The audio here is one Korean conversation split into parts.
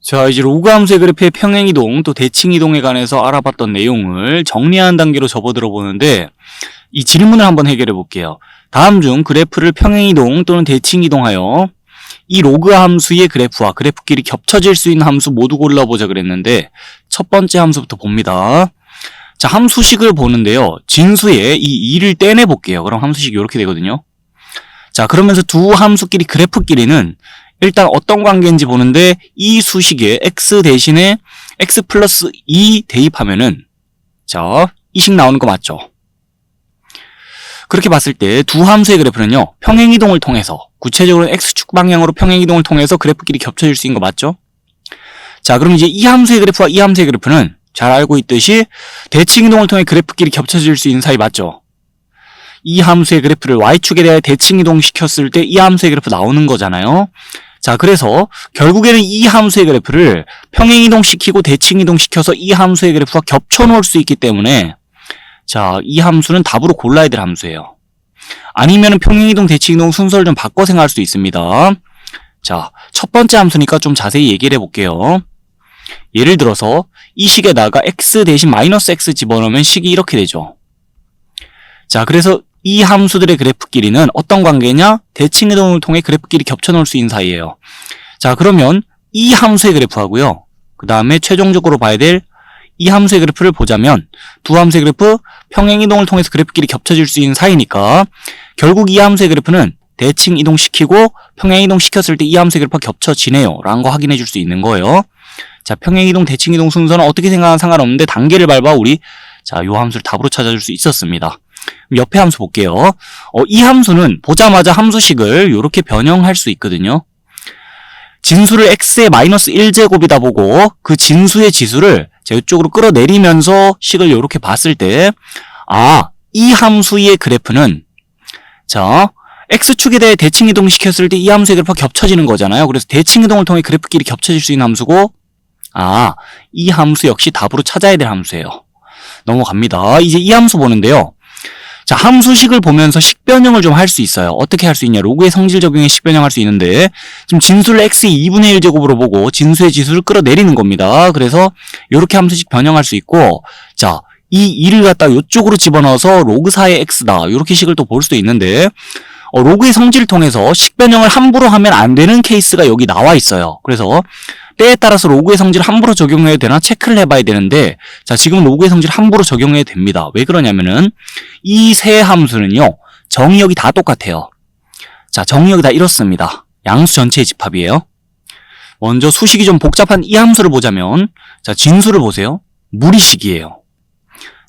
자, 이제 로그 함수의 그래프의 평행이동 또 대칭이동에 관해서 알아봤던 내용을 정리하는 단계로 접어들어 보는데 이 질문을 한번 해결해 볼게요. 다음 중 그래프를 평행이동 또는 대칭이동하여 이 로그 함수의 그래프와 그래프끼리 겹쳐질 수 있는 함수 모두 골라보자 그랬는데 첫 번째 함수부터 봅니다. 자, 함수식을 보는데요. 진수에 이 2를 떼내 볼게요. 그럼 함수식이 이렇게 되거든요. 자, 그러면서 두 함수끼리 그래프끼리는 일단 어떤 관계인지 보는데 이 수식에 x 대신에 x 플러스 2 대입하면은 자, 이 식 나오는 거 맞죠? 그렇게 봤을 때 두 함수의 그래프는요. 평행이동을 통해서 구체적으로 x축 방향으로 평행이동을 통해서 그래프끼리 겹쳐질 수 있는 거 맞죠? 자, 그럼 이제 이 함수의 그래프와 이 함수의 그래프는 잘 알고 있듯이 대칭이동을 통해 그래프끼리 겹쳐질 수 있는 사이 맞죠? 이 함수의 그래프를 y축에 대해 대칭이동 시켰을 때 이 함수의 그래프 나오는 거잖아요. 자, 그래서 결국에는 이 함수의 그래프를 평행이동 시키고 대칭이동 시켜서 이 함수의 그래프와 겹쳐 놓을 수 있기 때문에 자, 이 함수는 답으로 골라야 될 함수예요. 아니면은 평행이동, 대칭이동 순서를 좀 바꿔 생각할 수도 있습니다. 자, 첫 번째 함수니까 좀 자세히 얘기를 해볼게요. 예를 들어서 이 식에다가 x 대신 마이너스 x 집어넣으면 식이 이렇게 되죠. 자, 그래서 이 함수들의 그래프끼리는 어떤 관계냐? 대칭이동을 통해 그래프끼리 겹쳐 놓을 수 있는 사이예요. 자, 그러면 이 함수의 그래프하고요. 그 다음에 최종적으로 봐야 될 이 함수의 그래프를 보자면 두 함수의 그래프 평행이동을 통해서 그래프끼리 겹쳐질 수 있는 사이니까 결국 이 함수의 그래프는 대칭이동 시키고 평행이동 시켰을 때 이 함수의 그래프가 겹쳐지네요. 라는 거 확인해 줄 수 있는 거예요. 자, 평행이동, 대칭이동 순서는 어떻게 생각하면 상관없는데 단계를 밟아 우리 자, 요 함수를 답으로 찾아줄 수 있었습니다. 옆에 함수 볼게요. 이 함수는 보자마자 함수식을 이렇게 변형할 수 있거든요. 진수를 x의 마이너스 1제곱이다 보고 그 진수의 지수를 이쪽으로 끌어내리면서 식을 이렇게 봤을 때 아, 이 함수의 그래프는 자, x축에 대해 대칭이동 시켰을 때 이 함수의 그래프가 겹쳐지는 거잖아요. 그래서 대칭이동을 통해 그래프끼리 겹쳐질 수 있는 함수고 아, 이 함수 역시 답으로 찾아야 될 함수예요. 넘어갑니다. 이제 이 함수 보는데요. 자, 함수식을 보면서 식 변형을 좀 할 수 있어요. 어떻게 할 수 있냐? 로그의 성질 적용에 식 변형할 수 있는데 지금 진수를 x의 2분의 1제곱으로 보고 진수의 지수를 끌어내리는 겁니다. 그래서 이렇게 함수식 변형할 수 있고 자, 이 2를 갖다 이쪽으로 집어넣어서 로그 4의 x다. 이렇게 식을 또 볼 수도 있는데 로그의 성질을 통해서 식 변형을 함부로 하면 안 되는 케이스가 여기 나와 있어요. 그래서 때에 따라서 로그의 성질을 함부로 적용해야 되나 체크를 해봐야 되는데 자, 지금 로그의 성질을 함부로 적용해야 됩니다. 왜 그러냐면은 이 세 함수는요. 정의역이 다 똑같아요. 자, 정의역이 다 이렇습니다. 양수 전체의 집합이에요. 먼저 수식이 좀 복잡한 이 함수를 보자면 자, 진수를 보세요. 무리식이에요.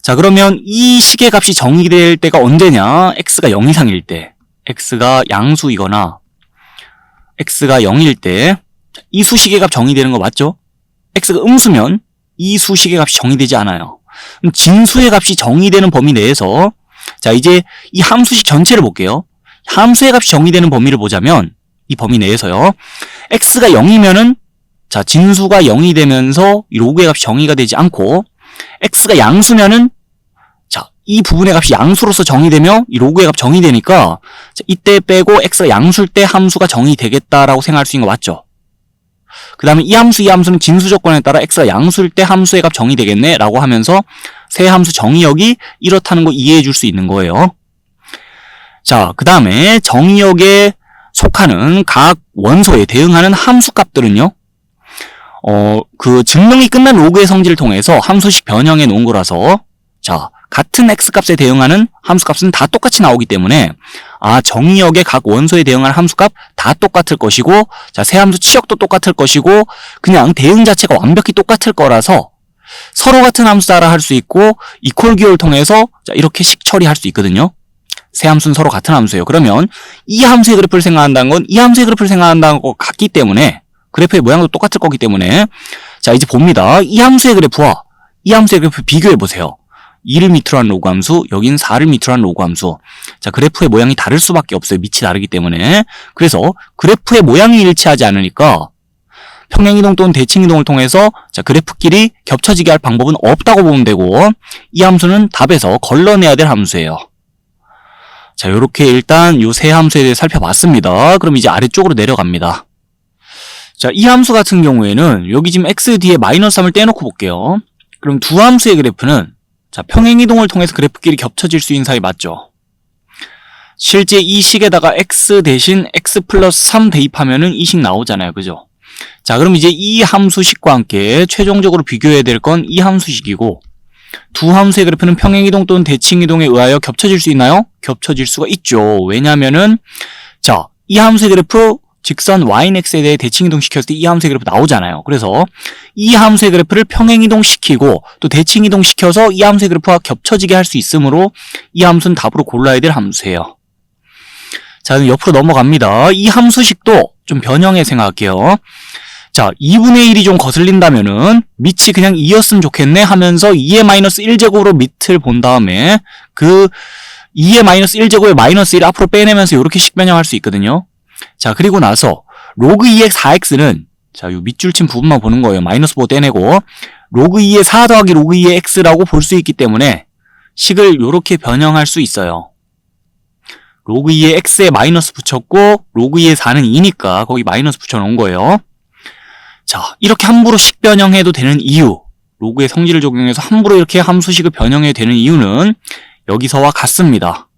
자, 그러면 이 식의 값이 정의될 때가 언제냐? x가 0 이상일 때. x가 양수이거나 x가 0일 때 이 수식의 값 정의되는 거 맞죠? x가 음수면 이 수식의 값이 정의되지 않아요. 그럼 진수의 값이 정의되는 범위 내에서 자, 이제 이 함수식 전체를 볼게요. 함수의 값이 정의되는 범위를 보자면 이 범위 내에서요. x가 0이면은 자, 진수가 0이 되면서 이 로그의 값이 정의가 되지 않고 x가 양수면은 자, 이 부분의 값이 양수로서 정의되며 이 로그의 값 정의되니까 자, 이때 빼고 x가 양수일 때 함수가 정의되겠다라고 생각할 수 있는 거 맞죠? 그 다음에 이 함수는 진수 조건에 따라 x가 양수일 때 함수의 값 정의되겠네 라고 하면서 세 함수 정의역이 이렇다는 거 이해해 줄 수 있는 거예요. 자, 그 다음에 정의역에 속하는 각 원소에 대응하는 함수값들은요. 그 증명이 끝난 로그의 성질을 통해서 함수식 변형해 놓은 거라서 자, 같은 x값에 대응하는 함수값은 다 똑같이 나오기 때문에 아, 정의역의 각 원소에 대응하는 함수값 다 똑같을 것이고 자, 세 함수 치역도 똑같을 것이고 그냥 대응 자체가 완벽히 똑같을 거라서 서로 같은 함수다라 할 수 있고 이퀄 기호를 통해서 자, 이렇게 식 처리할 수 있거든요. 세 함수는 서로 같은 함수예요. 그러면 이 함수의 그래프를 생각한다는 건 이 함수의 그래프를 생각한다는 것 같기 때문에 그래프의 모양도 똑같을 거기 때문에 자, 이제 봅니다. 이 함수의 그래프와 이 함수의 그래프 비교해 보세요. 2를 밑으로 한 로그 함수, 여긴 4를 밑으로 한 로그 함수. 자, 그래프의 모양이 다를 수밖에 없어요. 밑이 다르기 때문에. 그래서 그래프의 모양이 일치하지 않으니까 평행이동 또는 대칭이동을 통해서 자, 그래프끼리 겹쳐지게 할 방법은 없다고 보면 되고 이 함수는 답에서 걸러내야 될 함수예요. 자, 요렇게 일단 요 세 함수에 대해 살펴봤습니다. 그럼 이제 아래쪽으로 내려갑니다. 자, 이 함수 같은 경우에는 여기 지금 x 뒤에 마이너스 3을 떼놓고 볼게요. 그럼 두 함수의 그래프는 자, 평행이동을 통해서 그래프끼리 겹쳐질 수 있는 사이 맞죠? 실제 이 식에다가 x 대신 x 플러스 3 대입하면은 이 식 나오잖아요. 그죠? 자, 그럼 이제 이 함수식과 함께 최종적으로 비교해야 될 건 이 함수식이고, 두 함수의 그래프는 평행이동 또는 대칭이동에 의하여 겹쳐질 수 있나요? 겹쳐질 수가 있죠. 왜냐면은 자, 이 함수의 그래프 직선 yx에 대해 대칭이동 시켰을 때 이 함수의 그래프 나오잖아요. 그래서 이 함수의 그래프를 평행이동 시키고 또 대칭이동 시켜서 이 함수의 그래프와 겹쳐지게 할 수 있으므로 이 함수는 답으로 골라야 될 함수예요. 자, 그럼 옆으로 넘어갑니다. 이 함수식도 좀 변형해 생각할게요. 자, 2분의 1이 좀 거슬린다면은 밑이 그냥 2였으면 좋겠네 하면서 2의 마이너스 1제곱으로 밑을 본 다음에 그 2의 마이너스 1제곱에 마이너스 1 앞으로 빼내면서 이렇게 식 변형할 수 있거든요. 자, 그리고 나서 로그 2의 4x는 자, 요 밑줄 친 부분만 보는 거예요. 마이너스 5 떼내고 로그 2의 4 더하기 로그 2의 x라고 볼 수 있기 때문에 식을 이렇게 변형할 수 있어요. 로그 2의 x에 마이너스 붙였고 로그 2의 4는 2니까 거기 마이너스 붙여놓은 거예요. 자, 이렇게 함부로 식 변형해도 되는 이유, 로그의 성질을 적용해서 함부로 이렇게 함수식을 변형해도 되는 이유는 여기서와 같습니다.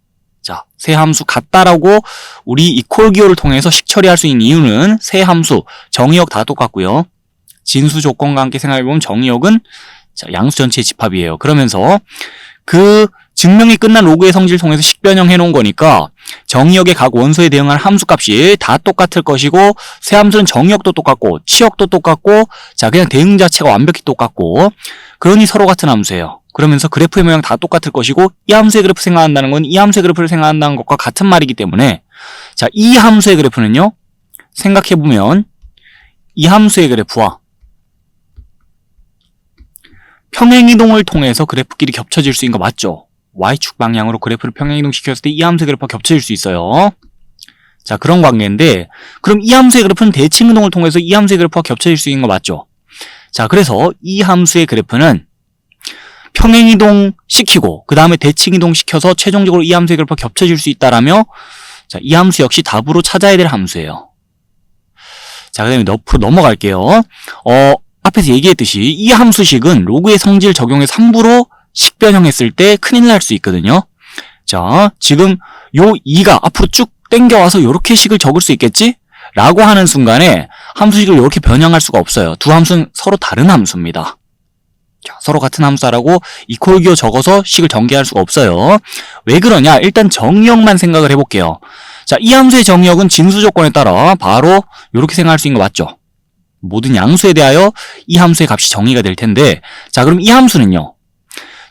자, 세 함수 같다라고 우리 이퀄 기호를 통해서 식 처리할 수 있는 이유는 세 함수, 정의역 다 똑같고요. 진수 조건과 함께 생각해보면 정의역은 자, 양수 전체의 집합이에요. 그러면서 그 증명이 끝난 로그의 성질을 통해서 식 변형해 놓은 거니까 정의역의 각 원소에 대응할 함수값이 다 똑같을 것이고 세 함수는 정의역도 똑같고 치역도 똑같고 자, 그냥 대응 자체가 완벽히 똑같고 그러니 서로 같은 함수예요. 그러면서 그래프의 모양 다 똑같을 것이고 이 함수의 그래프 생각한다는 건 이 함수의 그래프를 생각한다는 것과 같은 말이기 때문에 자, 이 함수의 그래프는요, 생각해보면 이 함수의 그래프와 평행이동을 통해서 그래프끼리 겹쳐질 수 있는 거 맞죠? Y축 방향으로 그래프를 평행이동 시켰을 때 이 함수의 그래프가 겹쳐질 수 있어요. 자, 그런 관계인데 그럼 이 함수의 그래프는 대칭이동을 통해서 이 함수의 그래프와 겹쳐질 수 있는 거 맞죠? 자, 그래서 이 함수의 그래프는 평행이동 시키고 그 다음에 대칭이동 시켜서 최종적으로 이 함수의 그래프가 겹쳐질 수 있다라며 자, 이 함수 역시 답으로 찾아야 될 함수예요. 자, 그 다음에 옆으로 넘어갈게요. 앞에서 얘기했듯이 이 함수식은 로그의 성질 적용해서 함부로 식 변형했을 때 큰일 날 수 있거든요. 자, 지금 요 2가 앞으로 쭉 땡겨와서 이렇게 식을 적을 수 있겠지? 라고 하는 순간에 함수식을 이렇게 변형할 수가 없어요. 두 함수는 서로 다른 함수입니다. 자, 서로 같은 함수라고 이퀄 기호 적어서 식을 전개할 수가 없어요. 왜 그러냐? 일단 정의역만 생각을 해볼게요. 자, 이 함수의 정의역은 진수 조건에 따라 바로 이렇게 생각할 수 있는 거 맞죠? 모든 양수에 대하여 이 함수의 값이 정의가 될 텐데 자, 그럼 이 함수는요,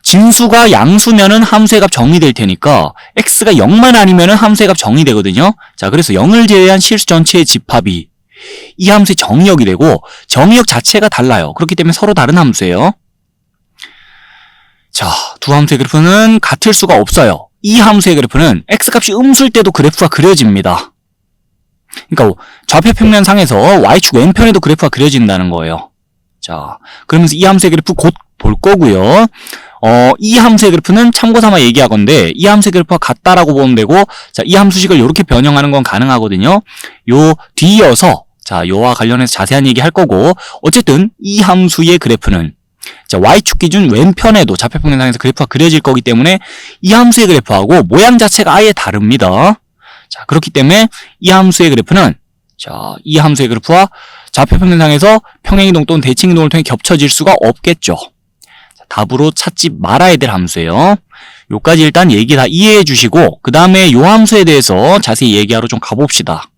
진수가 양수면은 함수의 값 정의될 테니까 x가 0만 아니면은 함수의 값 정의되거든요. 자, 그래서 0을 제외한 실수 전체의 집합이 이 함수의 정의역이 되고 정의역 자체가 달라요. 그렇기 때문에 서로 다른 함수예요. 자, 두 함수의 그래프는 같을 수가 없어요. 이 함수의 그래프는 x값이 음수일 때도 그래프가 그려집니다. 그러니까 좌표 평면상에서 y축 왼편에도 그래프가 그려진다는 거예요. 자, 그러면서 이 함수의 그래프 곧 볼 거고요. 이 함수의 그래프는 참고 삼아 얘기하건데 이 함수의 그래프와 같다라고 보면 되고 자, 이 함수식을 이렇게 변형하는 건 가능하거든요. 요 뒤이어서 자, 요와 관련해서 자세한 얘기 할 거고 어쨌든 이 함수의 그래프는 자, y축 기준 왼편에도 좌표 평면상에서 그래프가 그려질 거기 때문에 이 함수의 그래프하고 모양 자체가 아예 다릅니다. 자, 그렇기 때문에 이 함수의 그래프는 자, 이 함수의 그래프와 좌표 평면상에서 평행이동 또는 대칭이동을 통해 겹쳐질 수가 없겠죠. 자, 답으로 찾지 말아야 될 함수예요. 요까지 일단 얘기 다 이해해 주시고 그 다음에 요 함수에 대해서 자세히 얘기하러 좀 가봅시다.